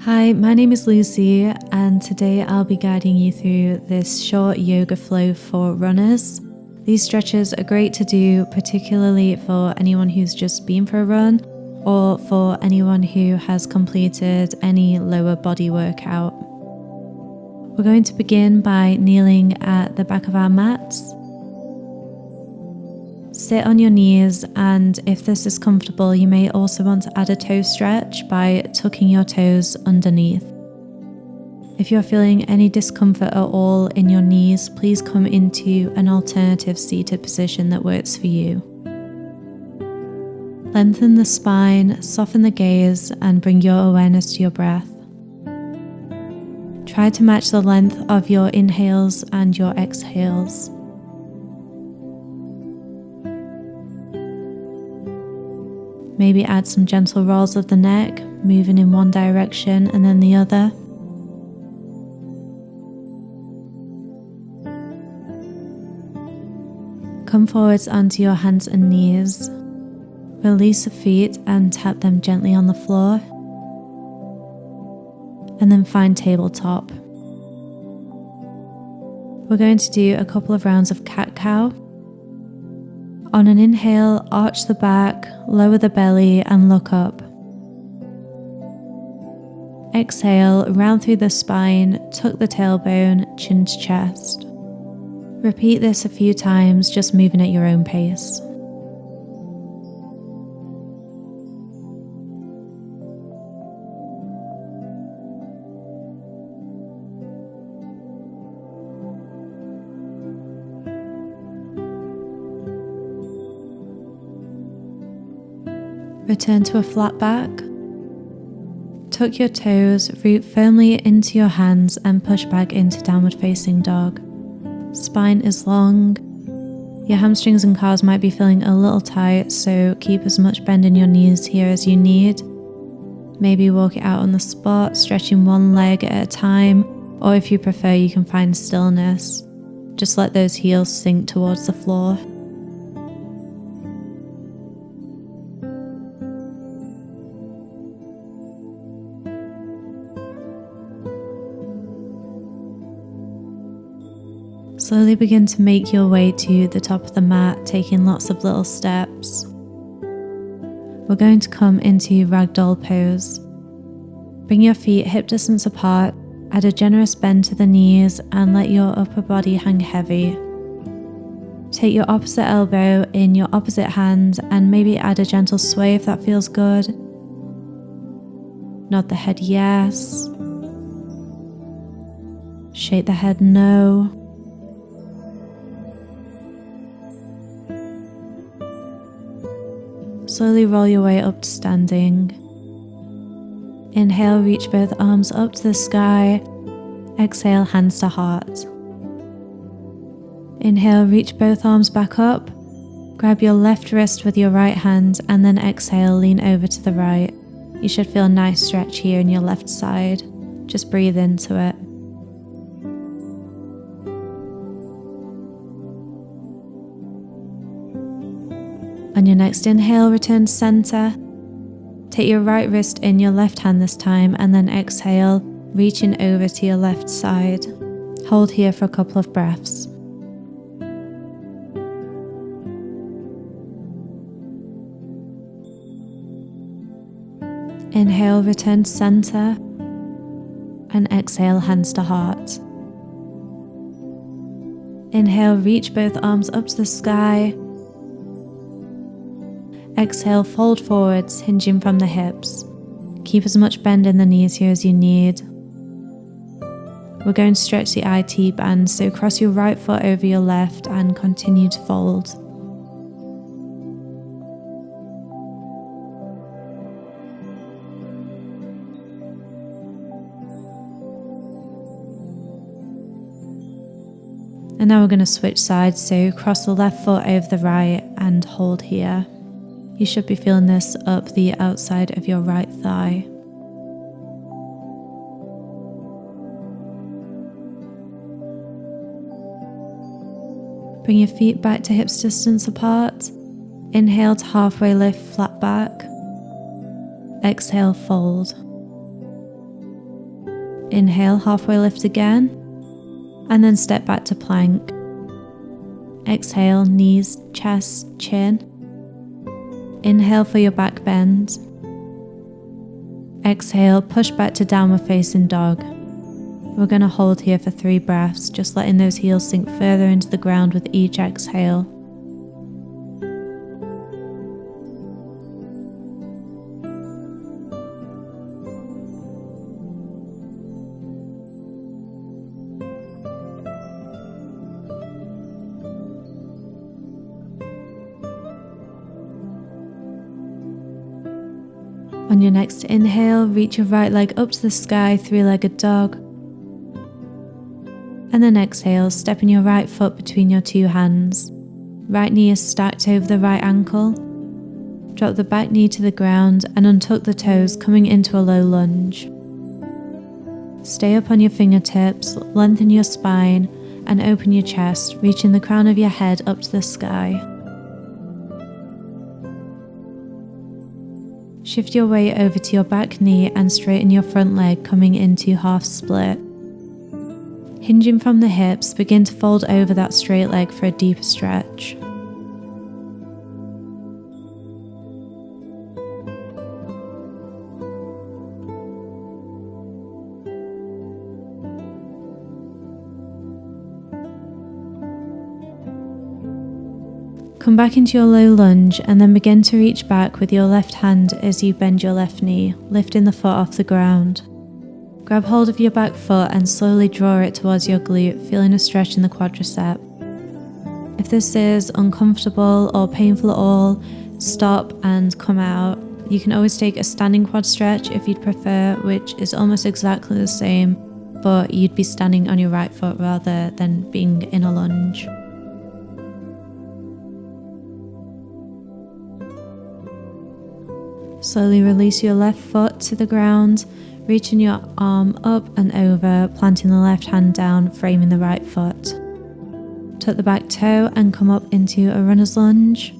Hi, my name is Lucy, and today I'll be guiding you through this short yoga flow for runners. These stretches are great to do, particularly for anyone who's just been for a run or for anyone who has completed any lower body workout. We're going to begin by kneeling at the back of our mats. Sit on your knees, and if this is comfortable, you may also want to add a toe stretch by tucking your toes underneath. If you're feeling any discomfort at all in your knees, please come into an alternative seated position that works for you. Lengthen the spine, soften the gaze, and bring your awareness to your breath. Try to match the length of your inhales and your exhales. Maybe add some gentle rolls of the neck, moving in one direction and then the other. Come forwards onto your hands and knees. Release the feet and tap them gently on the floor. And then find tabletop. We're going to do a couple of rounds of cat-cow. On an inhale, arch the back, lower the belly and look up. Exhale, round through the spine, tuck the tailbone, chin to chest. Repeat this a few times, just moving at your own pace. Return to a flat back. Tuck your toes, root firmly into your hands and push back into downward facing dog. Spine is long. Your hamstrings and calves might be feeling a little tight, so keep as much bend in your knees here as you need. Maybe walk it out on the spot, stretching one leg at a time, or if you prefer, you can find stillness. Just let those heels sink towards the floor. Slowly begin to make your way to the top of the mat, taking lots of little steps. We're going to come into ragdoll pose. Bring your feet hip distance apart, add a generous bend to the knees and let your upper body hang heavy. Take your opposite elbow in your opposite hand and maybe add a gentle sway if that feels good. Nod the head yes. Shake the head no. Slowly roll your way up to standing. Inhale, reach both arms up to the sky. Exhale, hands to heart. Inhale, reach both arms back up. Grab your left wrist with your right hand and then exhale, lean over to the right. You should feel a nice stretch here in your left side. Just breathe into it. On your next inhale, return to center. Take your right wrist in your left hand this time and then exhale, reaching over to your left side. Hold here for a couple of breaths. Inhale, return to center. And exhale, hands to heart. Inhale, reach both arms up to the sky. Exhale, fold forwards, hinging from the hips. Keep as much bend in the knees here as you need. We're going to stretch the IT band, so cross your right foot over your left and continue to fold. And now we're going to switch sides, so cross the left foot over the right and hold here. You should be feeling this up the outside of your right thigh. Bring your feet back to hips distance apart. Inhale to halfway lift, flat back. Exhale, fold. Inhale, halfway lift again, and then step back to plank. Exhale, knees, chest, chin. Inhale for your back bend. Exhale, push back to downward facing dog. We're going to hold here for 3 breaths, just letting those heels sink further into the ground with each exhale. On your next inhale, reach your right leg up to the sky, 3-legged dog. And then exhale, stepping your right foot between your 2 hands. Right knee is stacked over the right ankle. Drop the back knee to the ground and untuck the toes, coming into a low lunge. Stay up on your fingertips, lengthen your spine, and open your chest, reaching the crown of your head up to the sky. Shift your weight over to your back knee and straighten your front leg, coming into half split. Hinging from the hips, begin to fold over that straight leg for a deeper stretch. Come back into your low lunge and then begin to reach back with your left hand as you bend your left knee, lifting the foot off the ground. Grab hold of your back foot and slowly draw it towards your glute, feeling a stretch in the quadricep. If this is uncomfortable or painful at all, stop and come out. You can always take a standing quad stretch if you'd prefer, which is almost exactly the same, but you'd be standing on your right foot rather than being in a lunge. Slowly release your left foot to the ground, reaching your arm up and over, planting the left hand down, framing the right foot. Tuck the back toe and come up into a runner's lunge.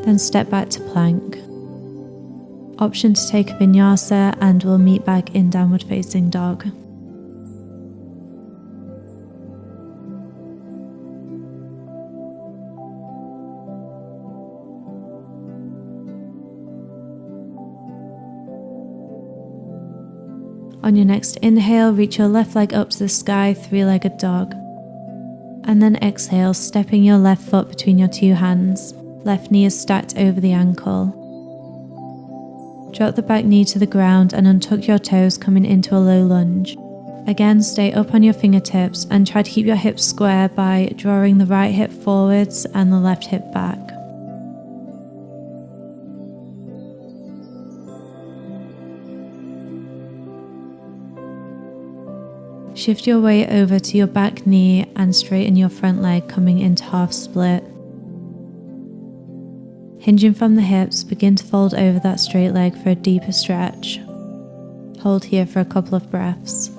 Then step back to plank. Option to take a vinyasa, and we'll meet back in downward facing dog. On your next inhale, reach your left leg up to the sky, 3-legged dog. And then exhale, stepping your left foot between your 2 hands. Left knee is stacked over the ankle. Drop the back knee to the ground and untuck your toes, coming into a low lunge. Again, stay up on your fingertips and try to keep your hips square by drawing the right hip forwards and the left hip back. Shift your weight over to your back knee and straighten your front leg, coming into half split. Hinging from the hips, begin to fold over that straight leg for a deeper stretch. Hold here for a couple of breaths.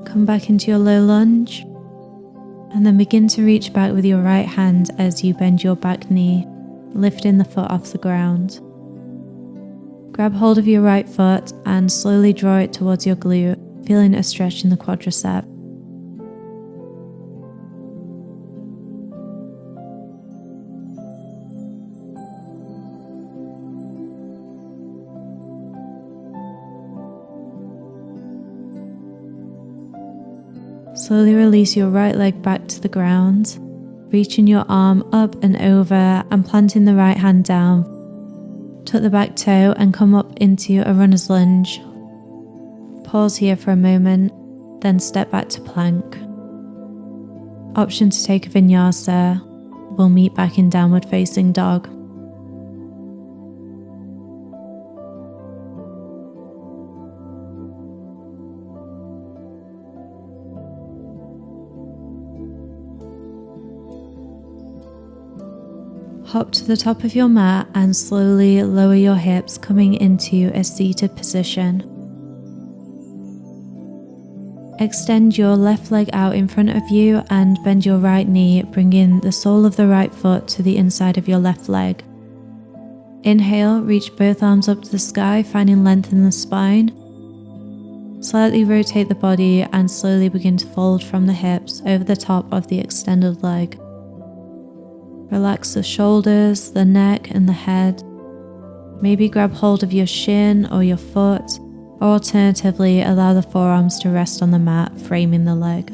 Come back into your low lunge, and then begin to reach back with your right hand as you bend your back knee, lifting the foot off the ground. Grab hold of your right foot and slowly draw it towards your glute, feeling a stretch in the quadricep. Slowly release your right leg back to the ground, reaching your arm up and over and planting the right hand down. Tuck the back toe and come up into a runner's lunge. Pause here for a moment, then step back to plank. Option to take a vinyasa. We'll meet back in downward facing dog. Hop to the top of your mat and slowly lower your hips, coming into a seated position. Extend your left leg out in front of you and bend your right knee, bringing the sole of the right foot to the inside of your left leg. Inhale, reach both arms up to the sky, finding length in the spine. Slightly rotate the body and slowly begin to fold from the hips over the top of the extended leg. Relax the shoulders, the neck and the head. Maybe grab hold of your shin or your foot, or alternatively allow the forearms to rest on the mat, framing the leg.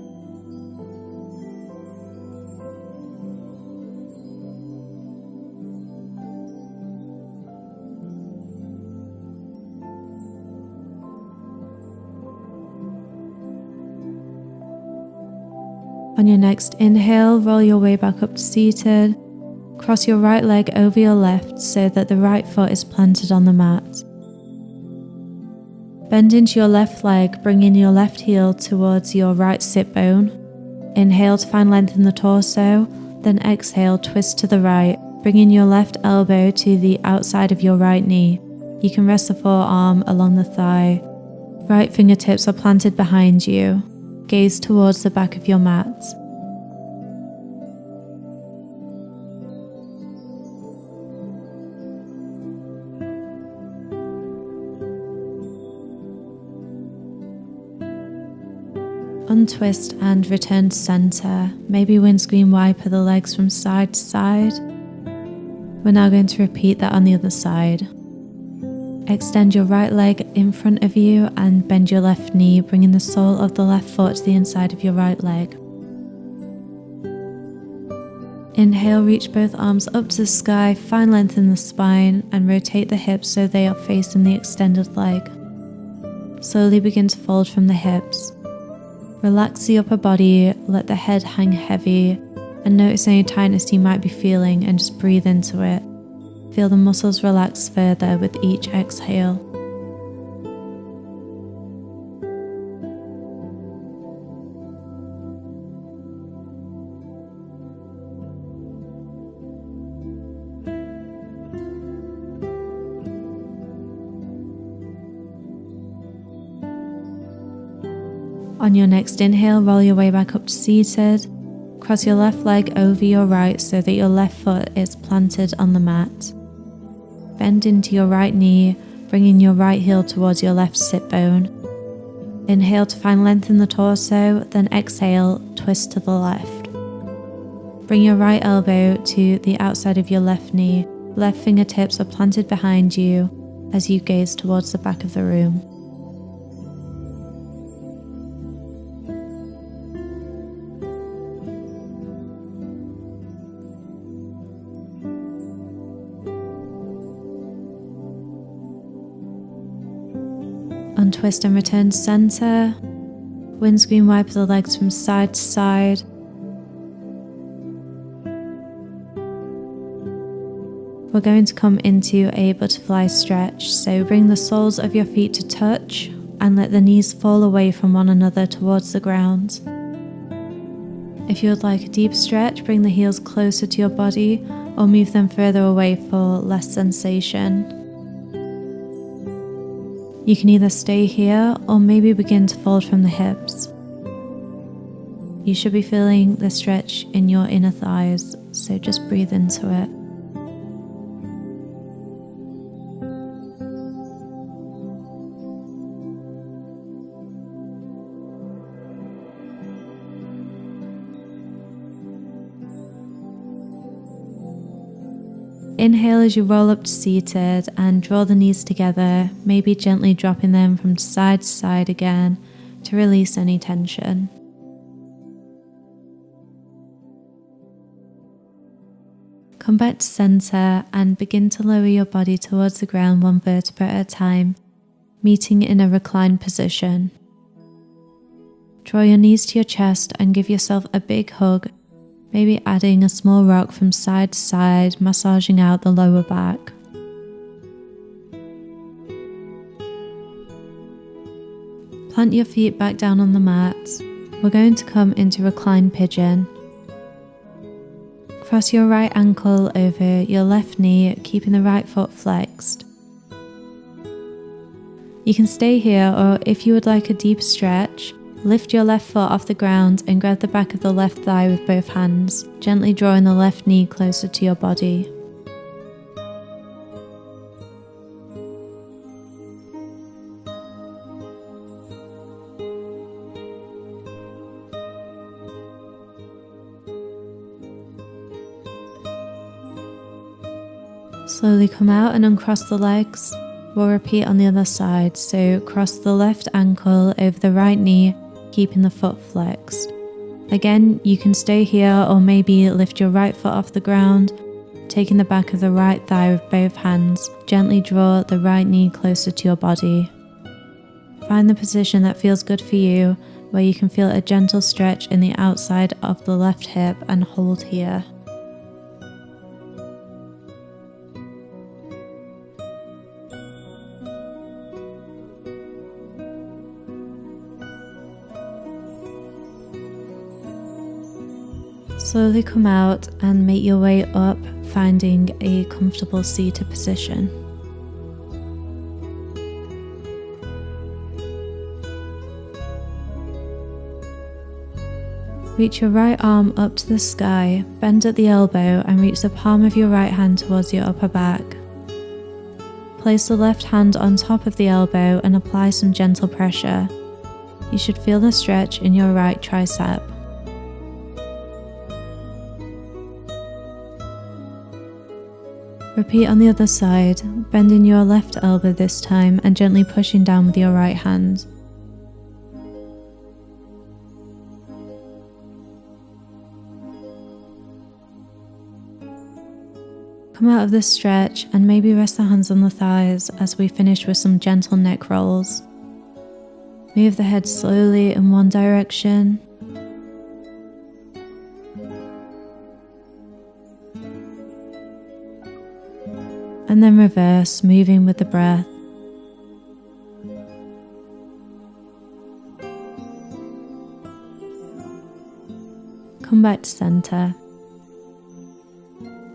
On your next inhale, roll your way back up to seated. Cross your right leg over your left so that the right foot is planted on the mat. Bend into your left leg, bringing your left heel towards your right sit bone. Inhale to find length in the torso, then exhale, twist to the right, bringing your left elbow to the outside of your right knee. You can rest the forearm along the thigh. Right fingertips are planted behind you. Gaze towards the back of your mat. Untwist and return to center. Maybe windscreen wiper the legs from side to side. We're now going to repeat that on the other side. Extend your right leg in front of you and bend your left knee, bringing the sole of the left foot to the inside of your right leg. Inhale, reach both arms up to the sky, find length in the spine and rotate the hips so they are facing the extended leg. Slowly begin to fold from the hips. Relax the upper body, let the head hang heavy, and notice any tightness you might be feeling and just breathe into it. Feel the muscles relax further with each exhale. On your next inhale, roll your way back up to seated. Cross your left leg over your right so that your left foot is planted on the mat. Bend into your right knee, bringing your right heel towards your left sit bone. Inhale to find length in the torso, then exhale, twist to the left. Bring your right elbow to the outside of your left knee. Left fingertips are planted behind you as you gaze towards the back of the room. Untwist and return to center. Windscreen wipe the legs from side to side. We're going to come into a butterfly stretch, so bring the soles of your feet to touch and let the knees fall away from one another towards the ground. If you would like a deep stretch, bring the heels closer to your body or move them further away for less sensation. You can either stay here or maybe begin to fold from the hips. You should be feeling the stretch in your inner thighs, so just breathe into it. Inhale as you roll up to seated and draw the knees together, maybe gently dropping them from side to side again to release any tension. Come back to center and begin to lower your body towards the ground one vertebra at a time, meeting in a reclined position. Draw your knees to your chest and give yourself a big hug, maybe adding a small rock from side to side, massaging out the lower back. Plant your feet back down on the mat. We're going to come into reclined pigeon. Cross your right ankle over your left knee, keeping the right foot flexed. You can stay here, or if you would like a deep stretch, Lift your left foot off the ground and grab the back of the left thigh with both hands, gently drawing the left knee closer to your body. Slowly come out and uncross the legs. We'll repeat on the other side, so cross the left ankle over the right knee, keeping the foot flexed. Again, you can stay here or maybe lift your right foot off the ground, taking the back of the right thigh with both hands, gently draw the right knee closer to your body. Find the position that feels good for you, where you can feel a gentle stretch in the outside of the left hip and hold here. Slowly come out and make your way up, finding a comfortable seated position. Reach your right arm up to the sky, bend at the elbow and reach the palm of your right hand towards your upper back. Place the left hand on top of the elbow and apply some gentle pressure. You should feel the stretch in your right tricep. Repeat on the other side, bending your left elbow this time and gently pushing down with your right hand. Come out of this stretch and maybe rest the hands on the thighs as we finish with some gentle neck rolls. Move the head slowly in one direction. And then reverse, moving with the breath. Come back to center.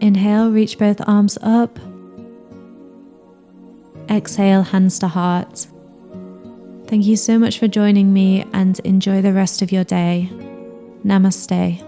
Inhale, reach both arms up. Exhale, hands to heart. Thank you so much for joining me and enjoy the rest of your day. Namaste.